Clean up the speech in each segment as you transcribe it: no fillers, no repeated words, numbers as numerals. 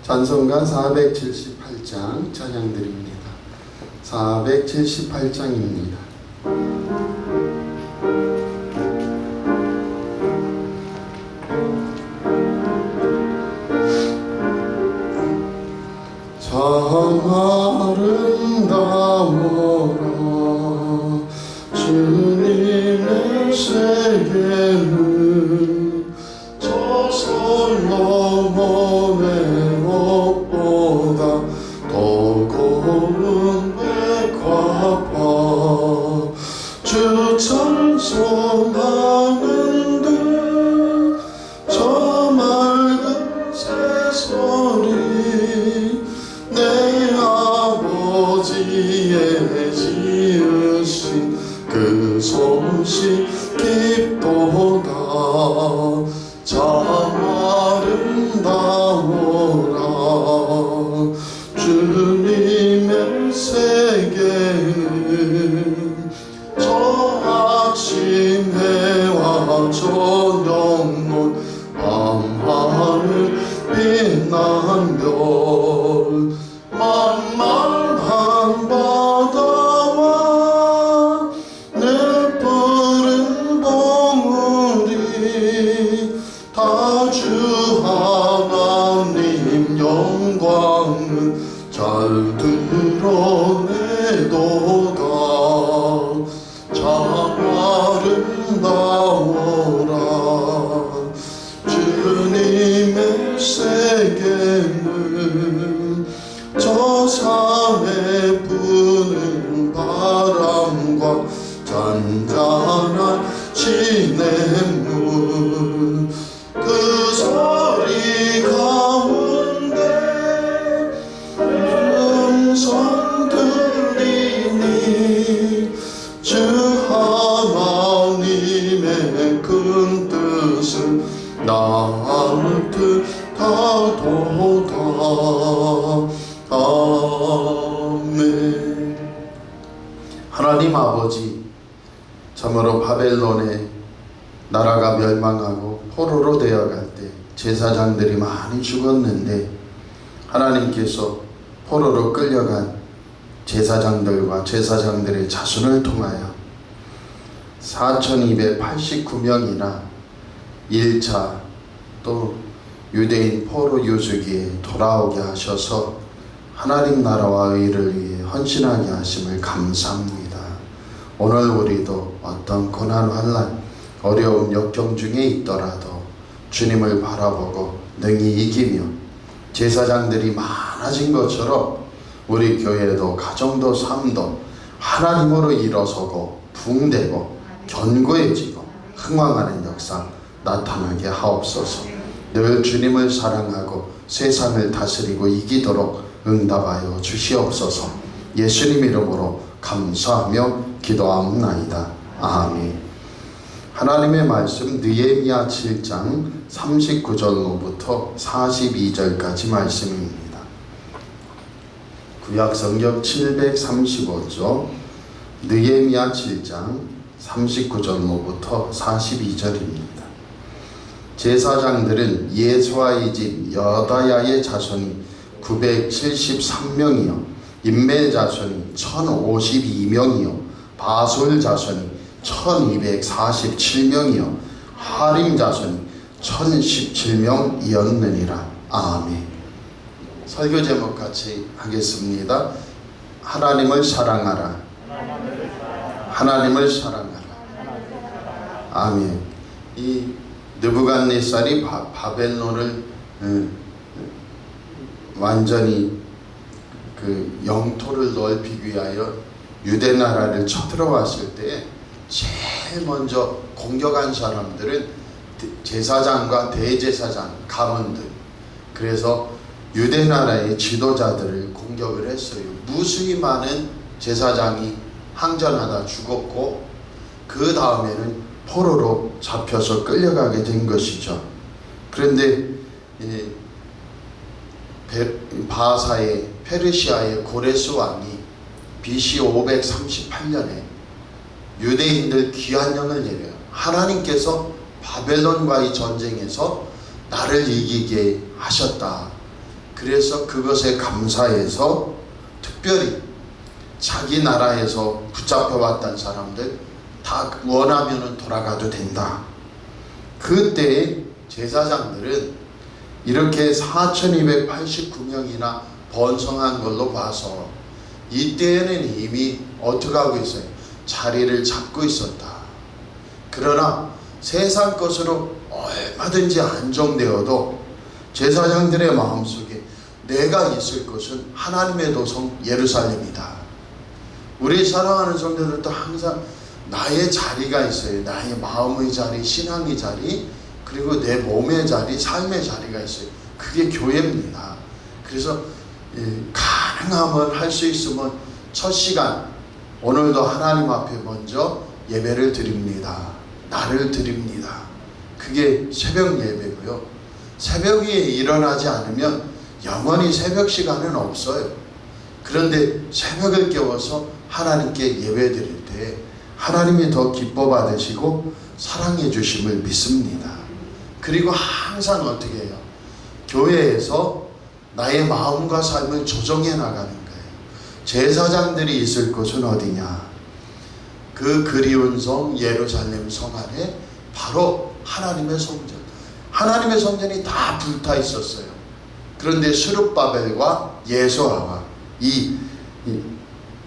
찬송가 478장 찬양드립니다. 478장입니다. 참 아름다워라 주님의 세계는 저 솔로몬의 옷보다 더 고운 백화파 주 찬송하는 듯 저 맑은 새소리 내 아버지의 지으신 그 소식 기쁘도다. 참 아름다워라 주님의 세계는 저 아침 해와 저녁 밤하늘 빛난 별 만만한 바다와 내 푸른 봉우리 다 주 하나님 영광은 잘 드러내도다. 참 아름다워라 주님의 세계는 저 산에 부는 바람과 잔잔한 시냇물 그 소리 가운데 음성 들리니 주 하나님의 큰 뜻을 나을 듯하도다. 아멘. 하나님 아버지, 참으로 바벨론의 나라가 멸망하고 포로로 되어갈 때 제사장들이 많이 죽었는데 하나님께서 포로로 끌려간 제사장들과 제사장들의 자손을 통하여 4289명이나 1차 또 유대인 포로 유수기에 돌아오게 하셔서 하나님 나라와 의를 위해 헌신하게 하심을 감사합니다. 오늘 우리도 어떤 고난 환난 어려움 역경 중에 있더라도 주님을 바라보고 능히 이기며 제사장들이 많아진 것처럼 우리 교회도 가정도 삶도 하나님으로 일어서고 부흥되고 견고해지고 흥왕하는 역사 나타나게 하옵소서. 늘 주님을 사랑하고 세상을 다스리고 이기도록 응답하여 주시옵소서. 예수님 이름으로 감사하며 기도하옵나이다. 아멘. 하나님의 말씀 느헤미야 7장 39절로부터 42절까지 말씀입니다. 구약성경 735조 느헤미야 7장 39절로부터 42절입니다. 제사장들은 예수아의 집 여다야의 자손이 973명이요 임멜 자손이 1052명이요 바솔 자손이 1247명이요 하림 자손이 1017명이었느니라. 아멘. 설교 제목 같이 하겠습니다. 하나님을 사랑하라. 하나님을 사랑하라. 아멘. 이 느부갓네살이 바벨론을 완전히 그 영토를 넓히기 위하여 유대 나라를 쳐들어왔을 때 제일 먼저 공격한 사람들은 제사장과 대제사장, 가문들. 그래서 유대 나라의 지도자들을 공격을 했어요. 무수히 많은 제사장이 항전하다 죽었고 그 다음에는 포로로 잡혀서 끌려가게 된 것이죠. 그런데 바사의 페르시아의 고레스 왕이 BC 538년에 유대인들 귀환령을 내려요. 하나님께서 바벨론과의 전쟁에서 나를 이기게 하셨다. 그래서 그것에 감사해서 특별히 자기 나라에서 붙잡혀왔던 사람들 다 원하면 돌아가도 된다. 그때 제사장들은 이렇게 4289명이나 번성한 걸로 봐서 이때에는 이미 어떻게 하고 있어요? 자리를 잡고 있었다. 그러나 세상 것으로 얼마든지 안정되어도 제사장들의 마음속에 내가 있을 것은 하나님의 도성 예루살렘이다. 우리 사랑하는 성도들도 항상 나의 자리가 있어요. 나의 마음의 자리, 신앙의 자리, 그리고 내 몸의 자리, 삶의 자리가 있어요. 그게 교회입니다. 그래서 가능하면 할 수 있으면 첫 시간 오늘도 하나님 앞에 먼저 예배를 드립니다. 나를 드립니다. 그게 새벽 예배고요. 새벽에 일어나지 않으면 영원히 새벽 시간은 없어요. 그런데 새벽을 깨워서 하나님께 예배 드릴 때 하나님이 더 기뻐 받으시고 사랑해 주심을 믿습니다. 그리고 항상 어떻게 해요? 교회에서 나의 마음과 삶을 조정해 나가는 거예요. 제사장들이 있을 곳은 어디냐? 그 그리운 성 예루살렘 성 안에 바로 하나님의 성전, 하나님의 성전이 다 불타 있었어요. 그런데 스룹바벨과 예수아와 이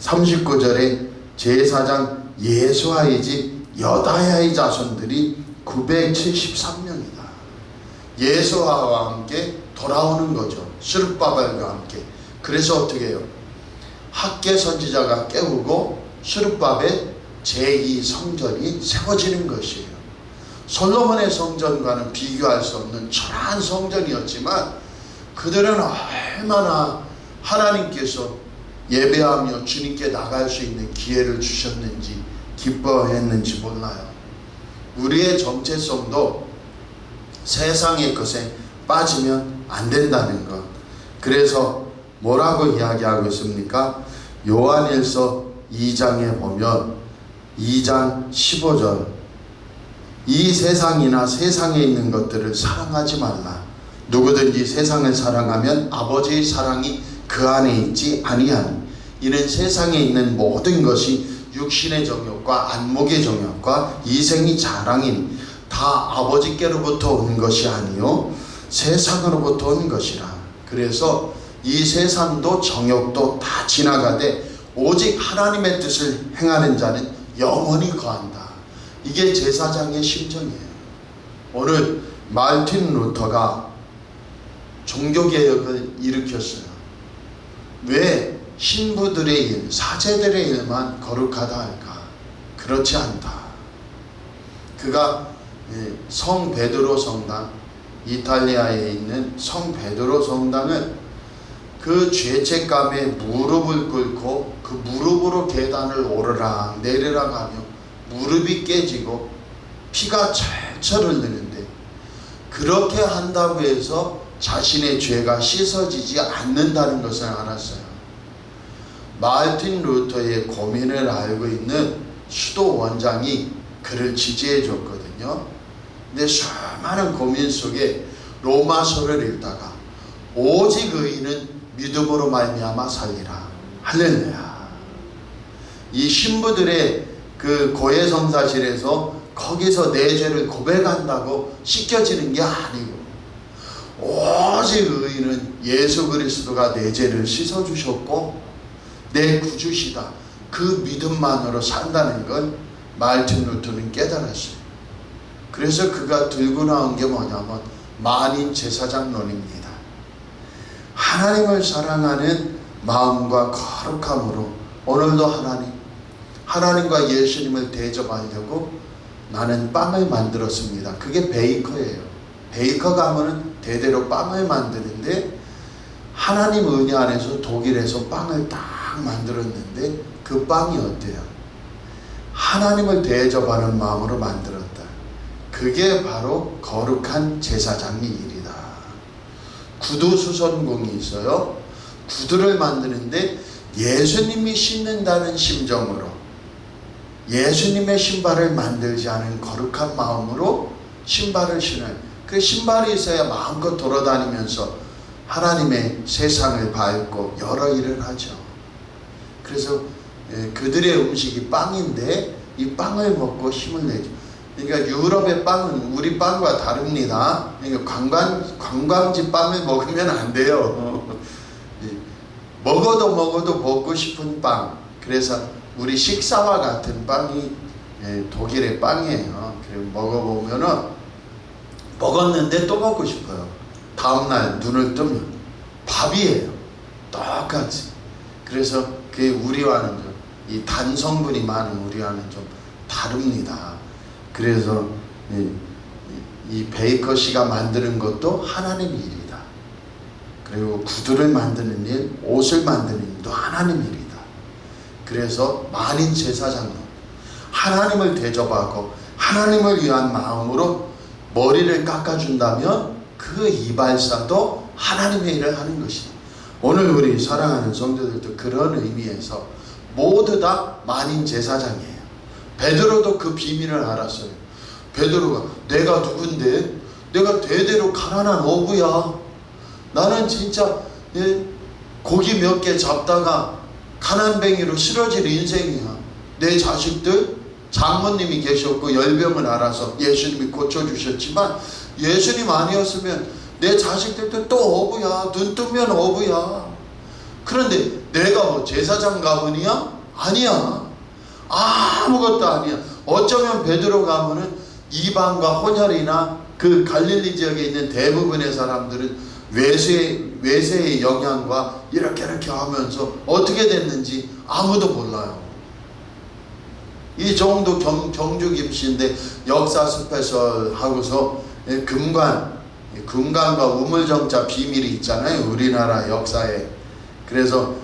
39절에 제사장 예수아의 집 여다야의 자손들이 973명이다. 예수아와 함께 돌아오는 거죠. 스룹바벨과 함께. 그래서 어떻게 해요? 학개 선지자가 깨우고 스룹바벨 제2성전이 세워지는 것이에요. 솔로몬의 성전과는 비교할 수 없는 초라한 성전이었지만 그들은 얼마나 하나님께서 예배하며 주님께 나갈 수 있는 기회를 주셨는지 기뻐했는지 몰라요. 우리의 정체성도 세상의 것에 빠지면 안 된다는 것. 그래서 뭐라고 이야기하고 있습니까? 요한일서 2장에 보면 2장 15절, 이 세상이나 세상에 있는 것들을 사랑하지 말라. 누구든지 세상을 사랑하면 아버지의 사랑이 그 안에 있지 아니하니 이는 세상에 있는 모든 것이 육신의 정욕과 안목의 정욕과 이생의 자랑이니 다 아버지께로부터 온 것이 아니요 세상으로부터 온 것이라. 그래서 이 세상도 정욕도 다 지나가되 오직 하나님의 뜻을 행하는 자는 영원히 거한다. 이게 제사장의 심정이에요. 오늘 마르틴 루터가 종교개혁을 일으켰어요. 왜 신부들의 일, 사제들의 일만 거룩하다 할까? 그렇지 않다. 그가 성 베드로 성당, 이탈리아에 있는 성 베드로 성당을 그 죄책감에 무릎을 꿇고 그 무릎으로 계단을 오르락 내리락 하며 무릎이 깨지고 피가 철철 흐르는데 그렇게 한다고 해서 자신의 죄가 씻어지지 않는다는 것을 알았어요. 마르틴 루터의 고민을 알고 있는 수도 원장이 그를 지지해 줬거든요. 근데 수많은 고민 속에 로마서를 읽다가 오직 의인은 믿음으로 말미암아 살리라. 할렐루야. 이 신부들의 그 고해성사실에서 거기서 내 죄를 고백한다고 씻겨지는 게 아니고 오직 의인은 예수 그리스도가 내 죄를 씻어주셨고 내 구주시다. 그 믿음만으로 산다는 걸 마르틴 루터는 깨달았어요. 그래서 그가 들고 나온 게 뭐냐면 만인 제사장론입니다. 하나님을 사랑하는 마음과 거룩함으로 오늘도 하나님과 예수님을 대접하려고 나는 빵을 만들었습니다. 그게 베이커예요. 베이커가 하면은 대대로 빵을 만드는데 하나님 은혜 안에서 독일에서 빵을 딱 만들었는데 그 빵이 어때요? 하나님을 대접하는 마음으로 만들었다. 그게 바로 거룩한 제사장의 일이다. 구두 수선공이 있어요. 구두를 만드는데 예수님이 신는다는 심정으로 예수님의 신발을 만들지 않은 거룩한 마음으로 신발을 신어요. 그 신발이 있어야 마음껏 돌아다니면서 하나님의 세상을 밟고 여러 일을 하죠. 그래서 그들의 음식이 빵인데 이 빵을 먹고 힘을 내죠. 그러니까 유럽의 빵은 우리 빵과 다릅니다. 그러니까 관광지 빵을 먹으면 안 돼요. 먹어도 먹고 싶은 빵. 그래서 우리 식사와 같은 빵이 독일의 빵이에요. 그리고 먹어보면은 먹었는데 또 먹고 싶어요. 다음날 눈을 뜨면 밥이에요. 똑같이. 그래서 그게 우리와는 좀 이 단성분이 많은 우리와는 좀 다릅니다. 그래서 이 베이커 씨가 만드는 것도 하나님 일이다. 그리고 구두를 만드는 일, 옷을 만드는 일도 하나님 일이다. 그래서 만인 제사장은 하나님을 대접하고 하나님을 위한 마음으로 머리를 깎아준다면 그 이발사도 하나님의 일을 하는 것이다. 오늘 우리 사랑하는 성도들도 그런 의미에서 모두 다 만인 제사장이에요. 베드로도 그 비밀을 알았어요. 베드로가 내가 누군데? 내가 대대로 가난한 어부야. 나는 진짜 고기 몇 개 잡다가 가난뱅이로 쓰러질 인생이야. 내 자식들 장모님이 계셨고 열병을 알아서 예수님이 고쳐주셨지만 예수님 아니었으면 내 자식들도 또 어부야. 눈 뜨면 어부야. 그런데 내가 뭐 제사장 가문이야? 아니야. 아무것도 아니야. 어쩌면 베드로 가문은 이방과 혼혈이나 그 갈릴리 지역에 있는 대부분의 사람들은 외세의 영향과 이렇게 하면서 어떻게 됐는지 아무도 몰라요. 이 정도 경주 김씨인데 역사 스페셜 하고서 금관과 우물정자 비밀이 있잖아요. 우리나라 역사에. 그래서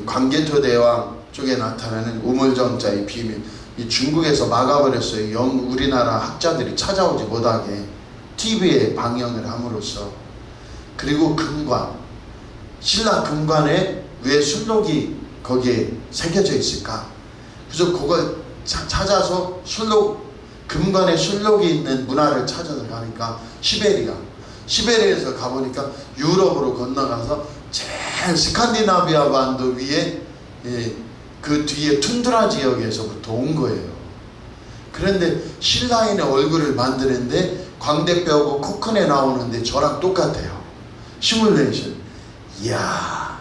광개토 대왕 쪽에 나타나는 우물정자의 비밀, 이 중국에서 막아버렸어요. 우리나라 학자들이 찾아오지 못하게 TV에 방영을 함으로써. 그리고 금관, 신라 금관에 왜 술록이 거기에 새겨져 있을까? 그래서 그걸 찾아서 금관에 술록이 있는 문화를 찾아서 가니까 시베리아에서 가보니까 유럽으로 건너가서 제일 스칸디나비아 반도 위에 그 뒤에 툰드라 지역에서부터 온 거예요. 그런데 신라인의 얼굴을 만드는데 광대뼈하고 코큰에 나오는데 저랑 똑같아요. 시뮬레이션. 이야,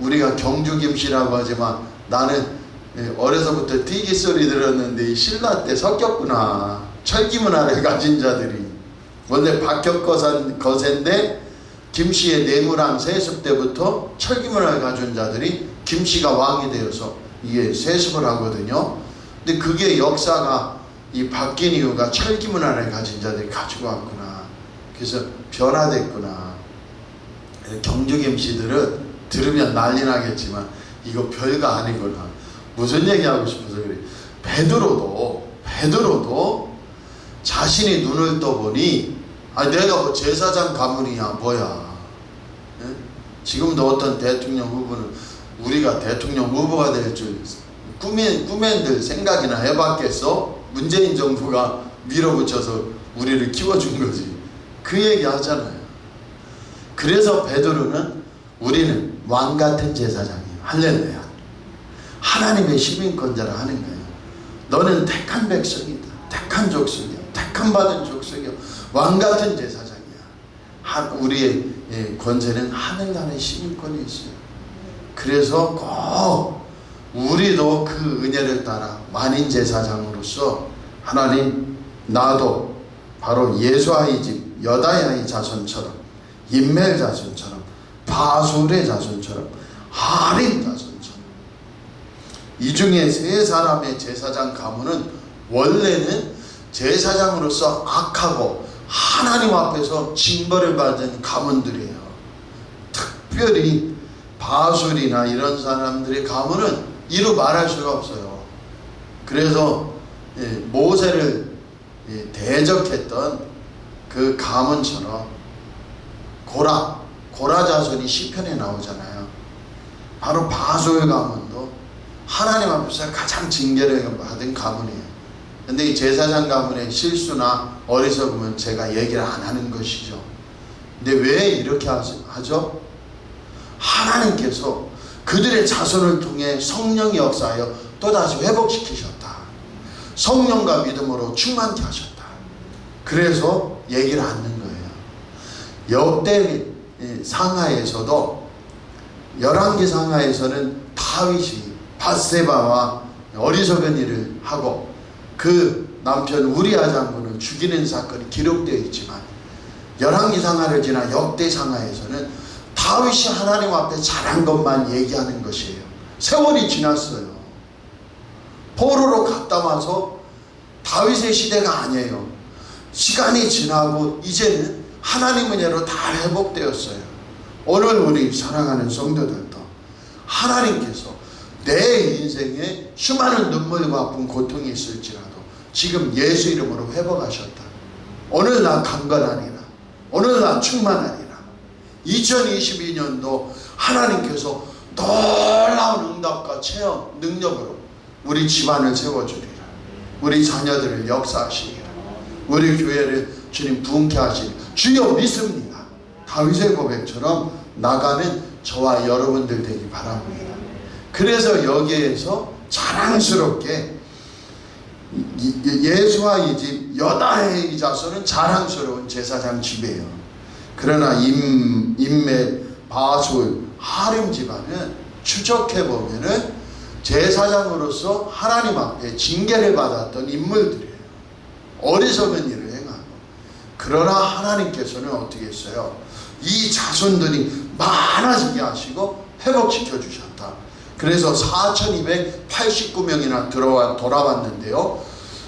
우리가 경주김씨라고 하지만 나는 어려서부터 뛰기 소리 들었는데 신라 때 섞였구나. 철기문화를 가진 자들이 원래 박격거세인데 김씨의 내무랑 세습 때부터 철기문화를 가진 자들이 김씨가 왕이 되어서 이게 세습을 하거든요. 근데 그게 역사가 바뀐 이유가 철기문화를 가진 자들이 가지고 왔구나. 그래서 변화됐구나. 경주 김씨들은 들으면 난리 나겠지만 이거 별거 아니구나. 무슨 얘기하고 싶어서 그래. 베드로도 자신이 눈을 떠보니 내가 뭐 제사장 가문이야 뭐야. 지금도 어떤 대통령 후보는 우리가 대통령 후보가 될 줄 꿈엔들 생각이나 해봤겠어? 문재인 정부가 밀어붙여서 우리를 키워준 거지. 그 얘기 하잖아요. 그래서 베드로는 우리는 왕같은 제사장이에요. 할렐루야. 하나님의 시민권자라 하는 거예요. 너는 택한 백성이다. 택한 족속이야. 택한 받은 족속이야. 왕같은 제사장이야. 우리의 권세는 하늘나라의 시민권이 있어요. 그래서 꼭 우리도 그 은혜를 따라 만인 제사장으로서 하나님, 나도 바로 예수아의 집 여다야의 자손처럼, 인멜 자손처럼, 바술의 자손처럼, 하림 자손처럼, 이 중에 세 사람의 제사장 가문은 원래는 제사장으로서 악하고 하나님 앞에서 징벌을 받은 가문들이에요. 특별히 바술이나 이런 사람들의 가문은 이루 말할 수가 없어요. 그래서 모세를 대적했던 그 가문처럼 고라 자손이 시편에 나오잖아요. 바로 바술 가문도 하나님 앞에서 가장 징계를 받은 가문이에요. 근데 이 제사장 가문의 실수나 어리석으면 제가 얘기를 안 하는 것이죠. 근데 왜 이렇게 하죠? 하나님께서 그들의 자손을 통해 성령이 역사하여 또다시 회복시키셨다. 성령과 믿음으로 충만케 하셨다. 그래서 얘기를 않는 거예요. 역대 상하에서도, 열왕기 상하에서는 다윗이 밧세바와 어리석은 일을 하고 그 남편 우리아 장군을 죽이는 사건이 기록되어 있지만, 열왕기 상하를 지나 역대 상하에서는 다윗이 하나님 앞에 잘한 것만 얘기하는 것이에요. 세월이 지났어요. 포로로 갔다 와서 다윗의 시대가 아니에요. 시간이 지나고 이제는 하나님 은혜로 다 회복되었어요. 오늘 우리 사랑하는 성도들도 하나님께서 내 인생에 수많은 눈물과 아픈 고통이 있을지라도 지금 예수 이름으로 회복하셨다. 오늘 나 강건하리라. 오늘 나 충만하리라. 2022년도 하나님께서 놀라운 응답과 체험, 능력으로 우리 집안을 세워주리라. 우리 자녀들을 역사하시리라. 우리 교회를 주님 부흥케 하시리라. 주여 믿습니다. 다윗의 고백처럼 나가는 저와 여러분들 되기 바랍니다. 그래서 여기에서 자랑스럽게 예수와 이 집 여다의 자손은 자랑스러운 제사장 집이에요. 그러나 인멜, 바솔, 하림 집안은 추적해보면은 제사장으로서 하나님 앞에 징계를 받았던 인물들이에요. 어리석은 일을 행하고. 그러나 하나님께서는 어떻게 했어요? 이 자손들이 많아지게 하시고 회복시켜 주셨다. 그래서 4289명이나 돌아왔는데요.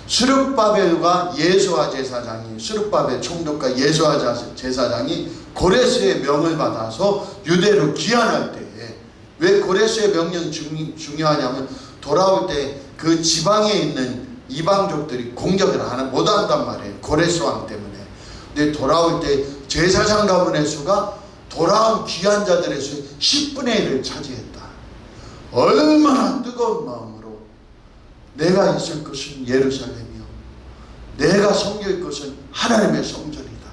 스룹바벨과 예수아 제사장이, 스룹바벨 총독과 예수아 제사장이 고레스의 명을 받아서 유대로 귀환할 때에, 왜 고레스의 명령이 중요하냐면 돌아올 때 그 지방에 있는 이방족들이 공격을 못한단 말이에요. 고레스 왕 때문에. 근데 돌아올 때 제사장 가문의 수가 돌아온 귀한 자들의 수의 10분의 1을 차지했다. 얼마나 뜨거운 마음으로 내가 있을 것은 예루살렘이요, 내가 섬길 것은 하나님의 성전이다.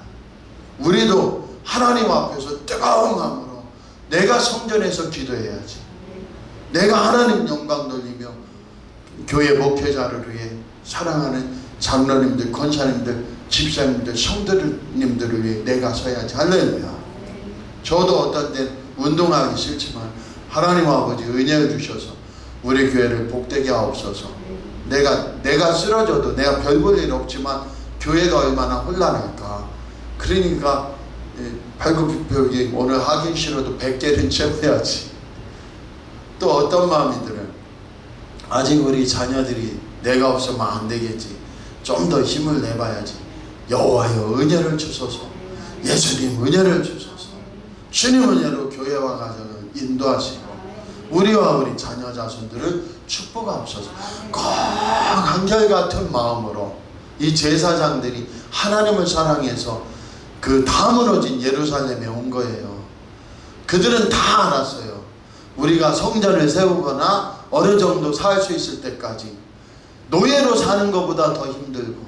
우리도 하나님 앞에서 뜨거운 마음으로 내가 성전에서 기도해야지. 내가 하나님 영광 돌리며 교회 목회자를 위해, 사랑하는 장로님들, 권사님들, 집사님들, 성도님들을 위해 내가 서야지. 할렐루야. 저도 어떤 때 운동하기 싫지만 하나님 아버지 은혜를 주셔서 우리 교회를 복되게 하옵소서. 내가 쓰러져도 내가 별 볼 일 없지만 교회가 얼마나 혼란할까. 그러니까 발굽혀기 오늘 하기 싫어도 100개는 채워야지. 또 어떤 마음이 들어요? 아직 우리 자녀들이 내가 없으면 안 되겠지. 좀 더 힘을 내봐야지. 여호와여 은혜를 주소서. 예수님 은혜를 주소서. 주님 은혜로 교회와 가정을 인도하시고 우리와 우리 자녀 자손들을 축복하옵소서. 꼭 한결같은 마음으로 이 제사장들이 하나님을 사랑해서 그 다 무너진 예루살렘에 온 거예요. 그들은 다 알았어요. 우리가 성전을 세우거나 어느 정도 살 수 있을 때까지 노예로 사는 것보다 더 힘들고,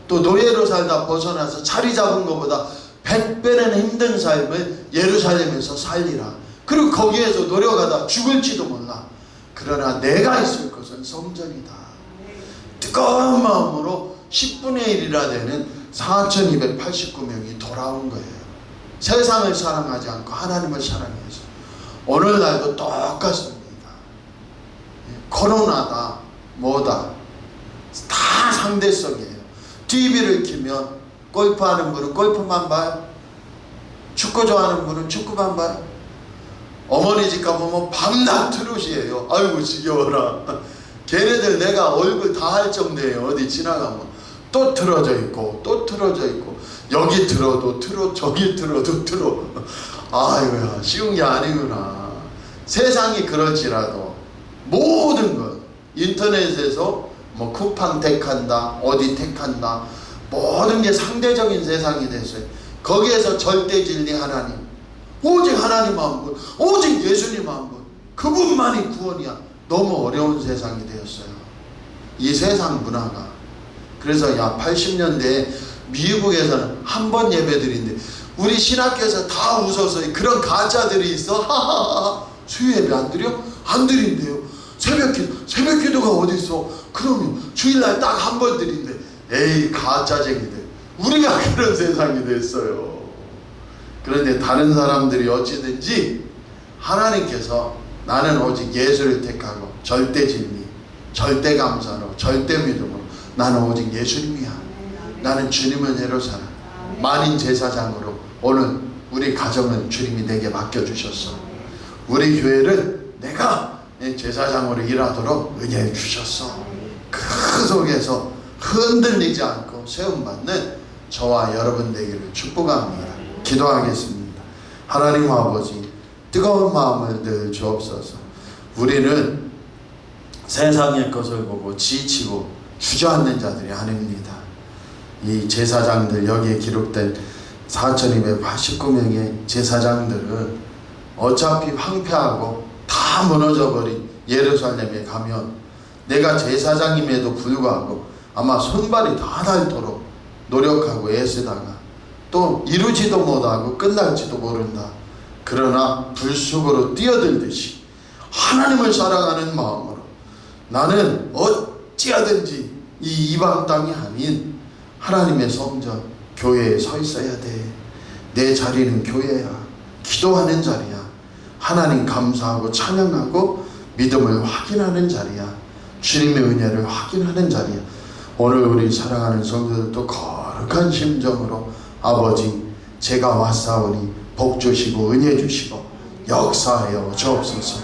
또 노예로 살다 벗어나서 자리 잡은 것보다 100배는 힘든 삶을 예루살렘에서 살리라. 그리고 거기에서 노력하다 죽을지도 몰라. 그러나 내가 있을 것은 성전이다. 뜨거운 마음으로 10분의 1이라 되는 4289명이 돌아온 거예요. 세상을 사랑하지 않고 하나님을 사랑해서. 오늘날도 똑같습니다. 코로나다 뭐다 다 상대성이에요. TV를 켜면 골프하는 분은 골프만 봐요. 축구 좋아하는 분은 축구만 봐요. 어머니 집 가보면 밤낮 트롯이에요. 아이고 지겨워라. 걔네들 내가 얼굴 다 할 정도예요. 어디 지나가면 또 틀어져 있고 또 틀어져 있고, 여기 틀어도 틀어 저기 틀어도 틀어. 아이고야 쉬운 게 아니구나. 세상이 그럴지라도 모든 것 인터넷에서 뭐 쿠팡 택한다, 어디 택한다, 모든 게 상대적인 세상이 됐어요. 거기에서 절대 진리 하나님, 오직 하나님 한 분, 오직 예수님 한 분, 그분만이 구원이야. 너무 어려운 세상이 되었어요, 이 세상 문화가. 그래서 80년대에 미국에서는 한 번 예배 드리는데 우리 신학교에서 다 웃어서 그런 가짜들이 있어. 하하하. 수요예배 안 드려? 안 드린대요. 새벽 기도가 어디 있어? 그러면 주일날 딱 한 번 드린대. 에이, 가짜쟁이들. 우리가 그런 세상이 됐어요. 그런데 다른 사람들이 어찌든지 하나님께서 나는 오직 예수를 택하고 절대 진리, 절대 감사로, 절대 믿음으로 나는 오직 예수님이야. 나는 주님의 은혜로 살아. 만인 제사장으로 오늘 우리 가정은 주님이 내게 맡겨주셨어. 우리 교회를 내가 제사장으로 일하도록 은혜해 주셨어. 그 속에서 흔들리지 않고 세움받는 저와 여러분 되기를 축복합니다. 기도하겠습니다. 하나님 아버지, 뜨거운 마음을 늘 주옵소서. 우리는 세상의 것을 보고 지치고 주저앉는 자들이 아닙니다. 이 제사장들, 여기에 기록된 4,289명의 제사장들은 어차피 황폐하고 다 무너져버린 예루살렘에 가면 내가 제사장임에도 불구하고 아마 손발이 다 닳도록 노력하고 애쓰다가 또 이루지도 못하고 끝날지도 모른다. 그러나 불쑥으로 뛰어들듯이 하나님을 사랑하는 마음으로 나는 어찌하든지 이 이방 땅이 아닌 하나님의 성전 교회에 서 있어야 돼. 내 자리는 교회야. 기도하는 자리야. 하나님 감사하고 찬양하고 믿음을 확인하는 자리야. 주님의 은혜를 확인하는 자리야. 오늘 우리 사랑하는 성도들도 거룩한 심정으로 아버지, 제가 왔사오니 복 주시고 은혜 주시고 역사하여 주옵소서.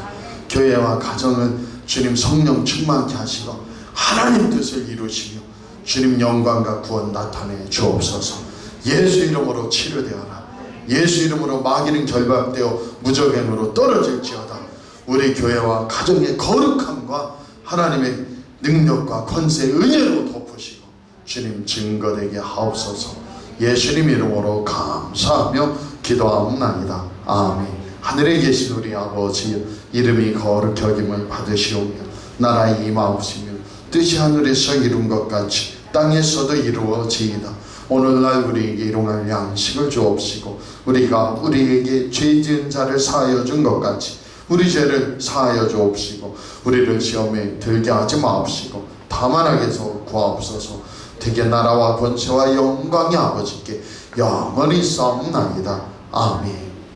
교회와 가정은 주님 성령 충만케 하시고 하나님 뜻을 이루시며 주님 영광과 구원 나타내 주옵소서. 예수 이름으로 치료되어라. 예수 이름으로 마귀는 결박되어 무적행으로 떨어질지어다. 우리 교회와 가정의 거룩함과 하나님의 능력과 권세 은혜로 덮으시고 주님 증거되게 하옵소서. 예수님 이름으로 감사하며 기도하옵나이다. 아멘. 하늘에 계신 우리 아버지, 이름이 거룩히 여김을 받으시오며 나라에 임하옵시며 뜻이 하늘에서 이룬 것 같이 땅에서도 이루어지이다. 오늘날 우리에게 일용할 양식을 주옵시고 우리가 우리에게 죄 지은 자를 사하여 준 것 같이 우리 죄를 사하여 주옵시고 우리를 시험에 들게 하지 마옵시고 다만 악에서 구하옵소서. 되게 나라와 권세와 영광이 아버지께 영원히 싸움나이다. 아멘.